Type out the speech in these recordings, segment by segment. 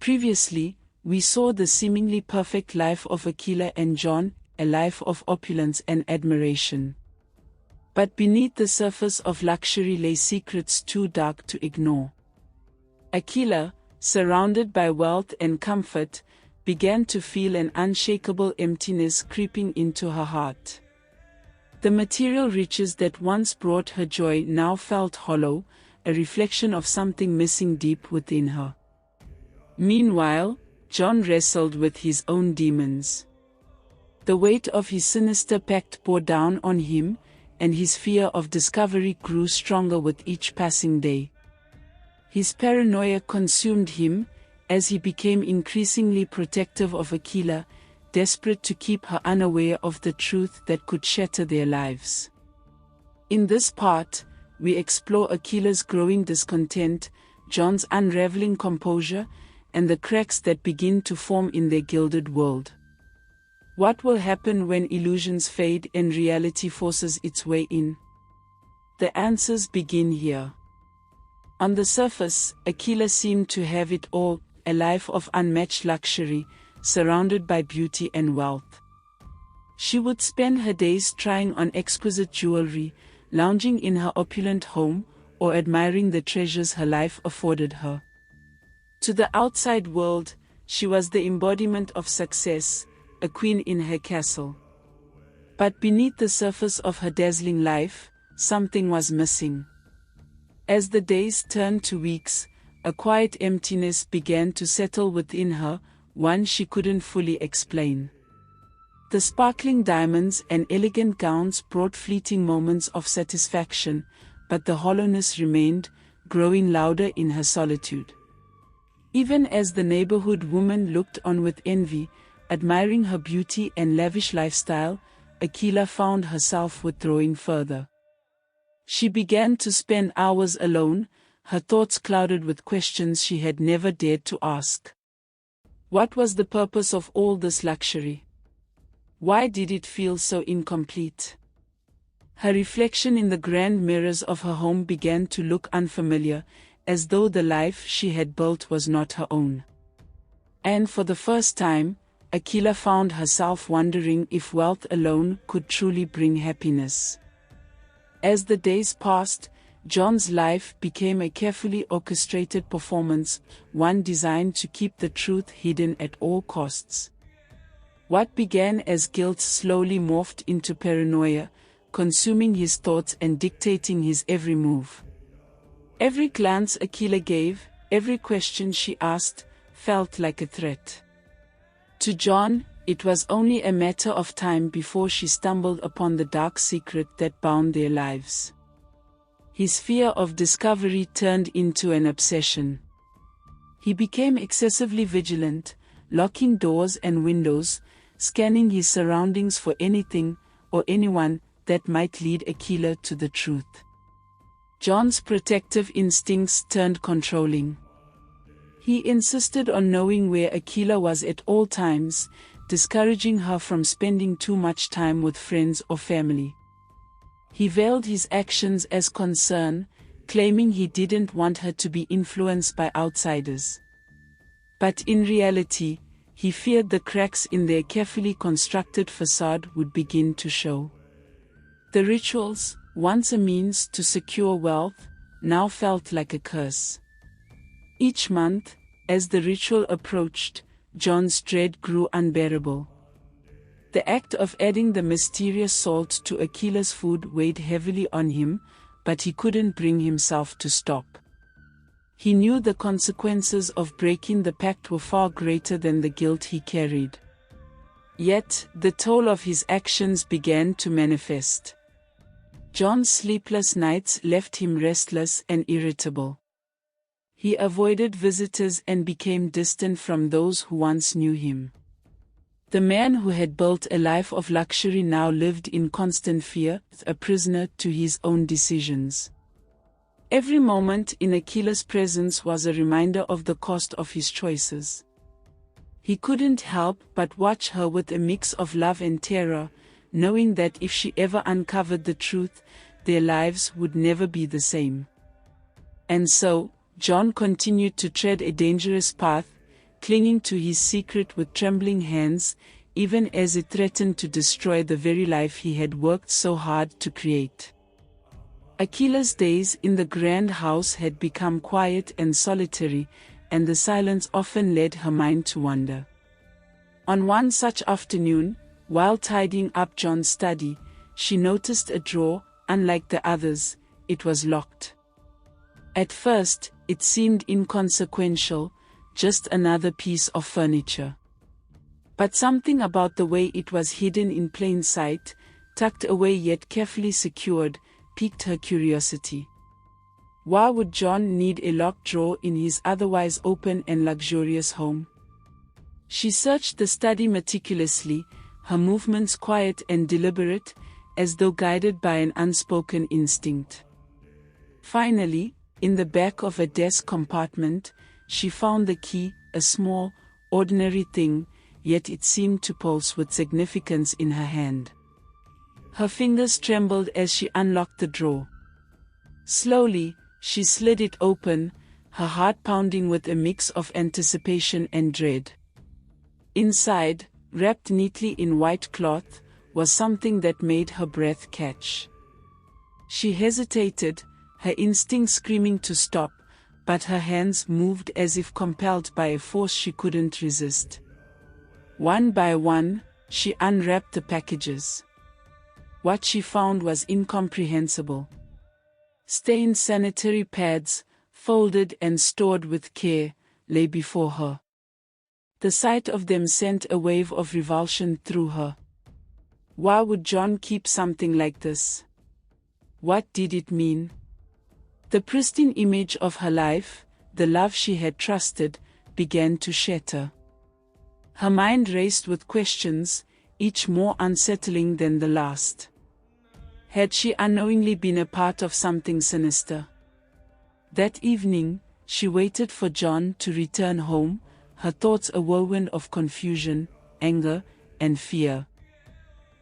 Previously, we saw the seemingly perfect life of Akila and John, a life of opulence and admiration. But beneath the surface of luxury lay secrets too dark to ignore. Akila, surrounded by wealth and comfort, began to feel an unshakable emptiness creeping into her heart. The material riches that once brought her joy now felt hollow, a reflection of something missing deep within her. Meanwhile, John wrestled with his own demons. The weight of his sinister pact bore down on him, and his fear of discovery grew stronger with each passing day. His paranoia consumed him, as he became increasingly protective of Akila, desperate to keep her unaware of the truth that could shatter their lives. In this part, we explore Akila's growing discontent, John's unraveling composure, and the cracks that begin to form in their gilded world. What will happen when illusions fade and reality forces its way in? The answers begin here. On the surface, Akila seemed to have it all, a life of unmatched luxury, surrounded by beauty and wealth. She would spend her days trying on exquisite jewelry, lounging in her opulent home, or admiring the treasures her life afforded her. To the outside world, she was the embodiment of success, a queen in her castle. But beneath the surface of her dazzling life, something was missing. As the days turned to weeks, a quiet emptiness began to settle within her, one she couldn't fully explain. The sparkling diamonds and elegant gowns brought fleeting moments of satisfaction, but the hollowness remained, growing louder in her solitude. Even as the neighborhood woman looked on with envy, admiring her beauty and lavish lifestyle, Akila found herself withdrawing further. She began to spend hours alone, her thoughts clouded with questions she had never dared to ask. What was the purpose of all this luxury? Why did it feel so incomplete? Her reflection in the grand mirrors of her home began to look unfamiliar, as though the life she had built was not her own. And for the first time, Akila found herself wondering if wealth alone could truly bring happiness. As the days passed, John's life became a carefully orchestrated performance, one designed to keep the truth hidden at all costs. What began as guilt slowly morphed into paranoia, consuming his thoughts and dictating his every move. Every glance Akila gave, every question she asked, felt like a threat. To John, it was only a matter of time before she stumbled upon the dark secret that bound their lives. His fear of discovery turned into an obsession. He became excessively vigilant, locking doors and windows, scanning his surroundings for anything or anyone that might lead Akila to the truth. John's protective instincts turned controlling. He insisted on knowing where Akila was at all times, discouraging her from spending too much time with friends or family. He veiled his actions as concern, claiming he didn't want her to be influenced by outsiders. But in reality, he feared the cracks in their carefully constructed facade would begin to show. The rituals, once a means to secure wealth, now felt like a curse. Each month, as the ritual approached, John's dread grew unbearable. The act of adding the mysterious salt to Akila's food weighed heavily on him, but he couldn't bring himself to stop. He knew the consequences of breaking the pact were far greater than the guilt he carried. Yet, the toll of his actions began to manifest. John's sleepless nights left him restless and irritable. He avoided visitors and became distant from those who once knew him. The man who had built a life of luxury now lived in constant fear, a prisoner to his own decisions. Every moment in Akila's presence was a reminder of the cost of his choices. He couldn't help but watch her with a mix of love and terror, knowing that if she ever uncovered the truth, their lives would never be the same. And so, John continued to tread a dangerous path, clinging to his secret with trembling hands, even as it threatened to destroy the very life he had worked so hard to create. Akila's days in the grand house had become quiet and solitary, and the silence often led her mind to wander. On one such afternoon, while tidying up John's study, she noticed a drawer. Unlike the others, it was locked. At first, it seemed inconsequential, just another piece of furniture. But something about the way it was hidden in plain sight, tucked away yet carefully secured, piqued her curiosity. Why would John need a locked drawer in his otherwise open and luxurious home? She searched the study meticulously, her movements quiet and deliberate, as though guided by an unspoken instinct. Finally, in the back of a desk compartment, she found the key, a small, ordinary thing, yet it seemed to pulse with significance in her hand. Her fingers trembled as she unlocked the drawer. Slowly, she slid it open, her heart pounding with a mix of anticipation and dread. Inside, wrapped neatly in white cloth, was something that made her breath catch. She hesitated, her instinct screaming to stop, but her hands moved as if compelled by a force she couldn't resist. One by one, she unwrapped the packages. What she found was incomprehensible. Stained sanitary pads, folded and stored with care, lay before her. The sight of them sent a wave of revulsion through her. Why would John keep something like this? What did it mean? The pristine image of her life, the love she had trusted, began to shatter. Her mind raced with questions, each more unsettling than the last. Had she unknowingly been a part of something sinister? That evening, she waited for John to return home, her thoughts a whirlwind of confusion, anger, and fear.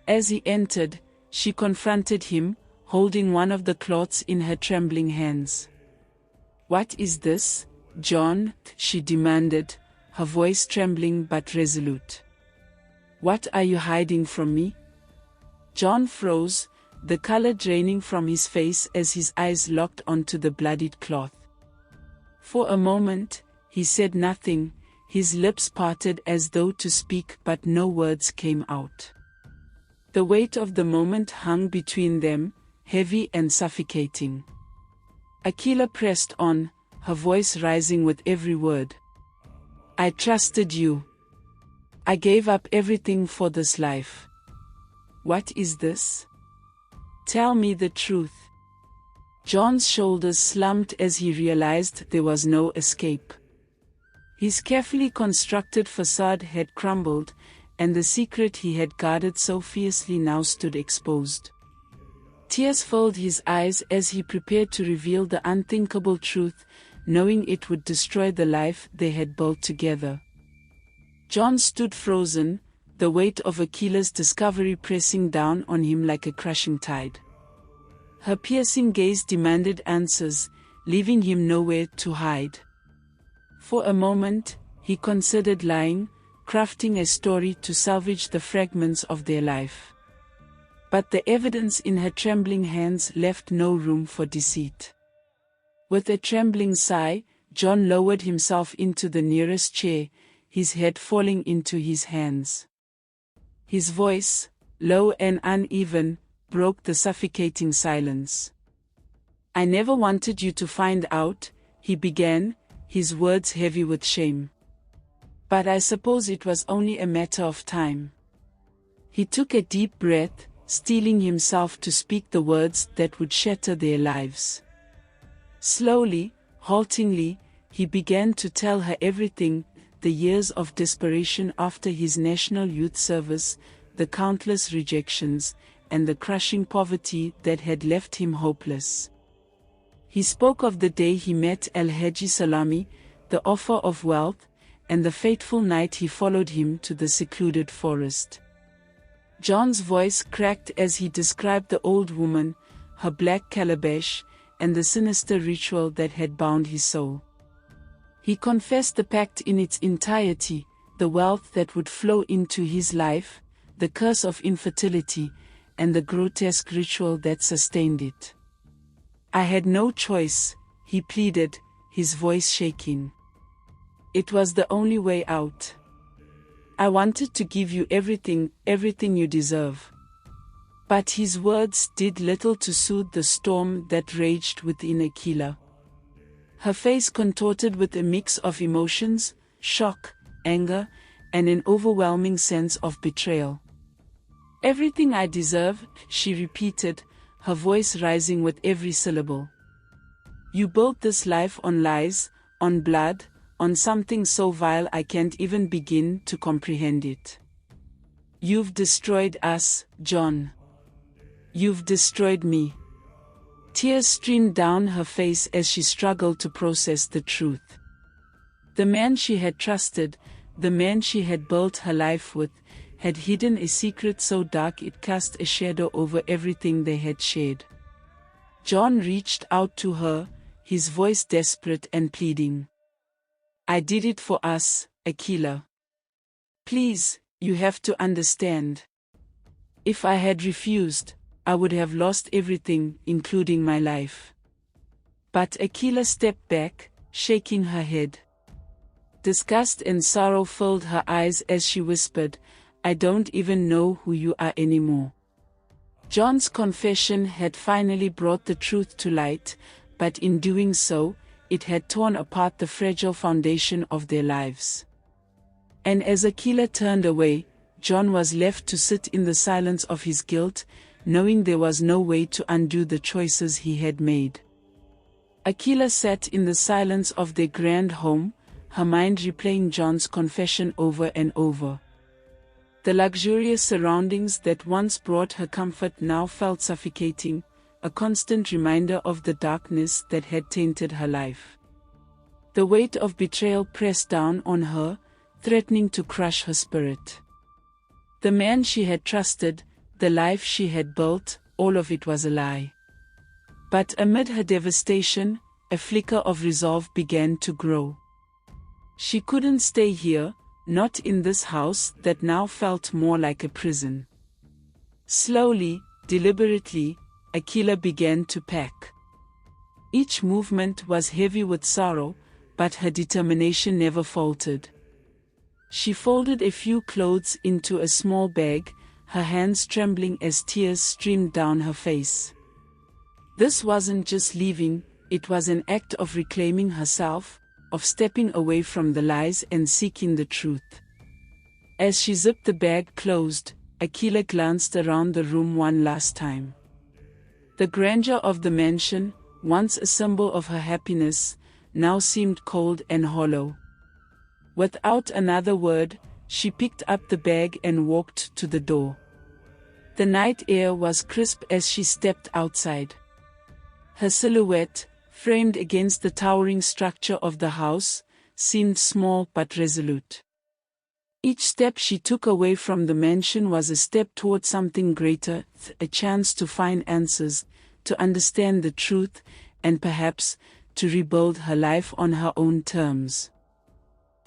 As he entered, she confronted him, holding one of the cloths in her trembling hands. "What is this, John?" she demanded, her voice trembling but resolute. "What are you hiding from me?" John froze, the color draining from his face as his eyes locked onto the bloodied cloth. For a moment, he said nothing, his lips parted as though to speak but no words came out. The weight of the moment hung between them, heavy and suffocating. Akila pressed on, her voice rising with every word. "I trusted you. I gave up everything for this life. What is this? Tell me the truth." John's shoulders slumped as he realized there was no escape. His carefully constructed facade had crumbled, and the secret he had guarded so fiercely now stood exposed. Tears filled his eyes as he prepared to reveal the unthinkable truth, knowing it would destroy the life they had built together. John stood frozen, the weight of Akila's discovery pressing down on him like a crushing tide. Her piercing gaze demanded answers, leaving him nowhere to hide. For a moment, he considered lying, crafting a story to salvage the fragments of their life. But the evidence in her trembling hands left no room for deceit. With a trembling sigh, John lowered himself into the nearest chair, his head falling into his hands. His voice, low and uneven, broke the suffocating silence. "I never wanted you to find out," he began, his words heavy with shame. "But I suppose it was only a matter of time." He took a deep breath, steeling himself to speak the words that would shatter their lives. Slowly, haltingly, he began to tell her everything, the years of desperation after his National Youth Service, the countless rejections, and the crushing poverty that had left him hopeless. He spoke of the day he met Al-Haji Salami, the offer of wealth, and the fateful night he followed him to the secluded forest. John's voice cracked as he described the old woman, her black calabash, and the sinister ritual that had bound his soul. He confessed the pact in its entirety, the wealth that would flow into his life, the curse of infertility, and the grotesque ritual that sustained it. "I had no choice," he pleaded, his voice shaking. "It was the only way out. I wanted to give you everything, everything you deserve." But his words did little to soothe the storm that raged within Akila. Her face contorted with a mix of emotions, shock, anger, and an overwhelming sense of betrayal. "Everything I deserve," she repeated, her voice rising with every syllable. "You built this life on lies, on blood, on something so vile I can't even begin to comprehend it. You've destroyed us, John. You've destroyed me." Tears streamed down her face as she struggled to process the truth. The man she had trusted, the man she had built her life with, had hidden a secret so dark it cast a shadow over everything they had shared. John reached out to her, his voice desperate and pleading. "I did it for us, Akila. Please, you have to understand. If I had refused, I would have lost everything, including my life." But Akila stepped back, shaking her head. Disgust and sorrow filled her eyes as she whispered, "I don't even know who you are anymore." John's confession had finally brought the truth to light, but in doing so, it had torn apart the fragile foundation of their lives. And as Akila turned away, John was left to sit in the silence of his guilt, knowing there was no way to undo the choices he had made. Akila sat in the silence of their grand home, her mind replaying John's confession over and over. The luxurious surroundings that once brought her comfort now felt suffocating, a constant reminder of the darkness that had tainted her life. The weight of betrayal pressed down on her, threatening to crush her spirit. The man she had trusted, the life she had built, all of it was a lie. But amid her devastation, a flicker of resolve began to grow. She couldn't stay here, not in this house that now felt more like a prison. Slowly, deliberately, Akila began to pack. Each movement was heavy with sorrow, but her determination never faltered. She folded a few clothes into a small bag, her hands trembling as tears streamed down her face. This wasn't just leaving, it was an act of reclaiming herself, of stepping away from the lies and seeking the truth. As she zipped the bag closed, Akila glanced around the room one last time. The grandeur of the mansion, once a symbol of her happiness, now seemed cold and hollow. Without another word, she picked up the bag and walked to the door. The night air was crisp as she stepped outside. Her silhouette, framed against the towering structure of the house, seemed small but resolute. Each step she took away from the mansion was a step toward something greater, a chance to find answers, to understand the truth, and perhaps, to rebuild her life on her own terms.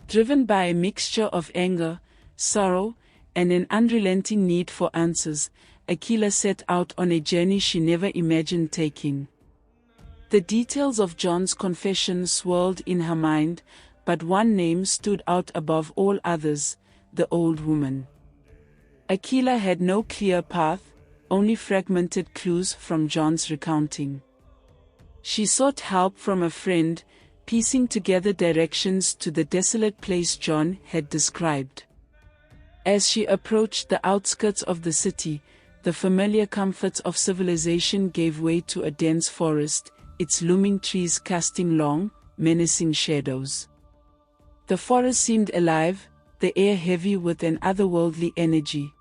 Driven by a mixture of anger, sorrow, and an unrelenting need for answers, Akila set out on a journey she never imagined taking. The details of John's confession swirled in her mind, but one name stood out above all others, the old woman. Akila had no clear path, only fragmented clues from John's recounting. She sought help from a friend, piecing together directions to the desolate place John had described. As she approached the outskirts of the city, the familiar comforts of civilization gave way to a dense forest, its looming trees casting long, menacing shadows. The forest seemed alive, the air heavy with an otherworldly energy.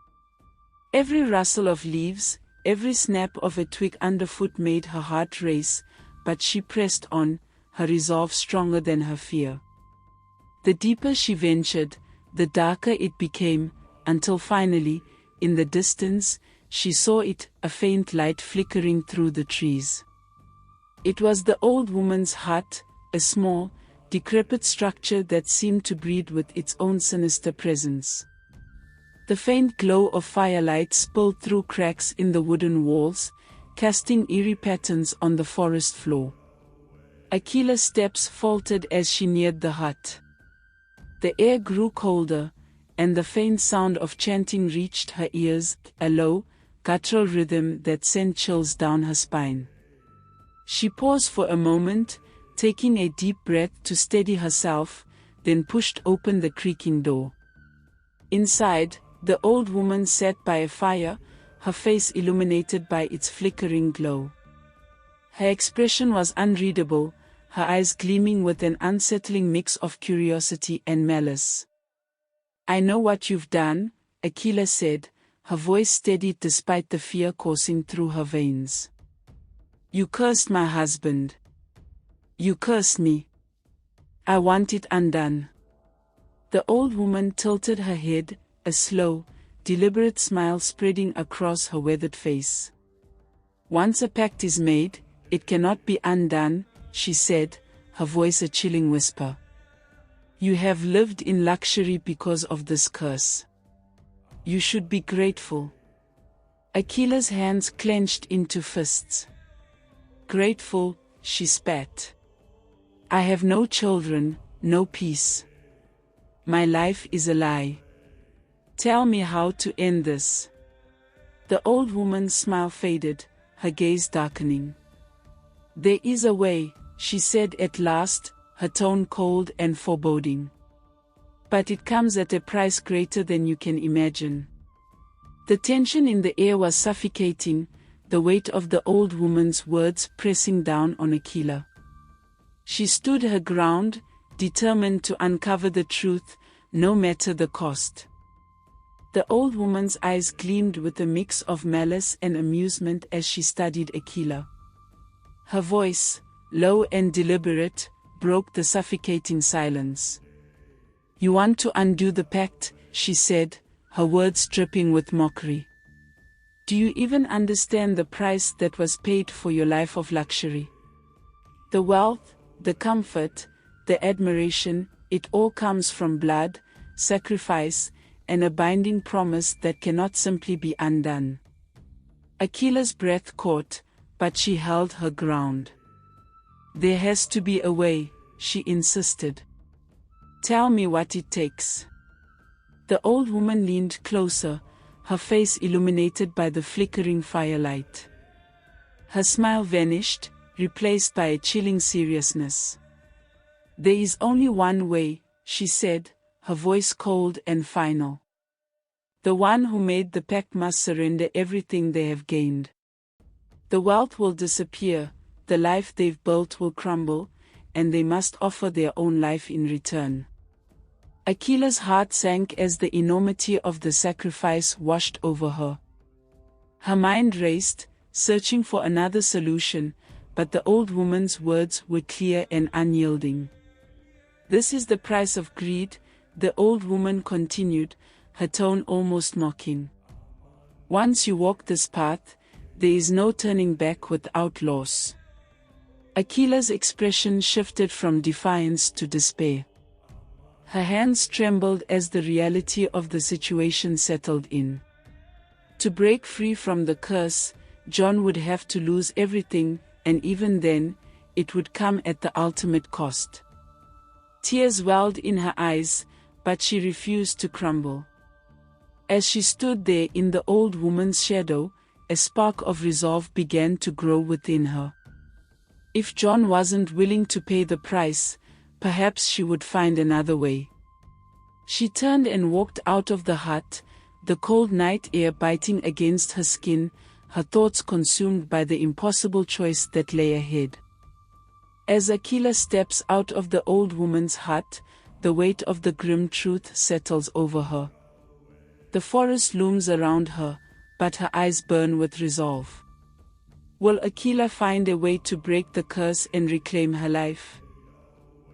Every rustle of leaves, every snap of a twig underfoot made her heart race, but she pressed on, her resolve stronger than her fear. The deeper she ventured, the darker it became, until finally, in the distance, she saw it, a faint light flickering through the trees. It was the old woman's hut, a small, decrepit structure that seemed to breathe with its own sinister presence. The faint glow of firelight spilled through cracks in the wooden walls, casting eerie patterns on the forest floor. Akila's steps faltered as she neared the hut. The air grew colder, and the faint sound of chanting reached her ears, a low, guttural rhythm that sent chills down her spine. She paused for a moment, taking a deep breath to steady herself, then pushed open the creaking door. Inside, the old woman sat by a fire, her face illuminated by its flickering glow. Her expression was unreadable, her eyes gleaming with an unsettling mix of curiosity and malice. "I know what you've done," Akila said, her voice steadied despite the fear coursing through her veins. "You cursed my husband. You cursed me. I want it undone." The old woman tilted her head, a slow, deliberate smile spreading across her weathered face. "Once a pact is made, it cannot be undone," she said, her voice a chilling whisper. "You have lived in luxury because of this curse. You should be grateful." Akila's hands clenched into fists. "Grateful," she spat. "I have no children, no peace. My life is a lie. Tell me how to end this." The old woman's smile faded, her gaze darkening. "There is a way," she said at last, her tone cold and foreboding. "But it comes at a price greater than you can imagine." The tension in the air was suffocating, the weight of the old woman's words pressing down on Akila. She stood her ground, determined to uncover the truth, no matter the cost. The old woman's eyes gleamed with a mix of malice and amusement as she studied Akila. Her voice, low and deliberate, broke the suffocating silence. "You want to undo the pact," she said, her words dripping with mockery. "Do you even understand the price that was paid for your life of luxury? The wealth, the comfort, the admiration, it all comes from blood, sacrifice, and a binding promise that cannot simply be undone." Akila's breath caught, but she held her ground. "There has to be a way," she insisted. "Tell me what it takes." The old woman leaned closer, her face illuminated by the flickering firelight. Her smile vanished, replaced by a chilling seriousness. "There is only one way," she said, her voice cold and final. "The one who made the pact must surrender everything they have gained. The wealth will disappear, the life they've built will crumble, and they must offer their own life in return." Akila's heart sank as the enormity of the sacrifice washed over her. Her mind raced, searching for another solution, but the old woman's words were clear and unyielding. "This is the price of greed," the old woman continued, her tone almost mocking. "Once you walk this path, there is no turning back without loss." Akila's expression shifted from defiance to despair. Her hands trembled as the reality of the situation settled in. To break free from the curse, John would have to lose everything, and even then, it would come at the ultimate cost. Tears welled in her eyes, but she refused to crumble. As she stood there in the old woman's shadow, a spark of resolve began to grow within her. If John wasn't willing to pay the price, perhaps she would find another way. She turned and walked out of the hut, the cold night air biting against her skin, her thoughts consumed by the impossible choice that lay ahead. As Akila steps out of the old woman's hut, the weight of the grim truth settles over her. The forest looms around her, but her eyes burn with resolve. Will Akila find a way to break the curse and reclaim her life?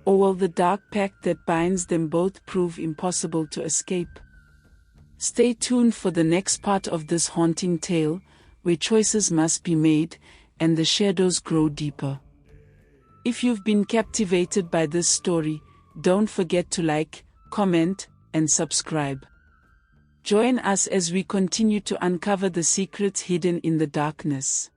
Or will the dark pact that binds them both prove impossible to escape? Stay tuned for the next part of this haunting tale, where choices must be made, and the shadows grow deeper. If you've been captivated by this story, don't forget to like, comment, and subscribe. Join us as we continue to uncover the secrets hidden in the darkness.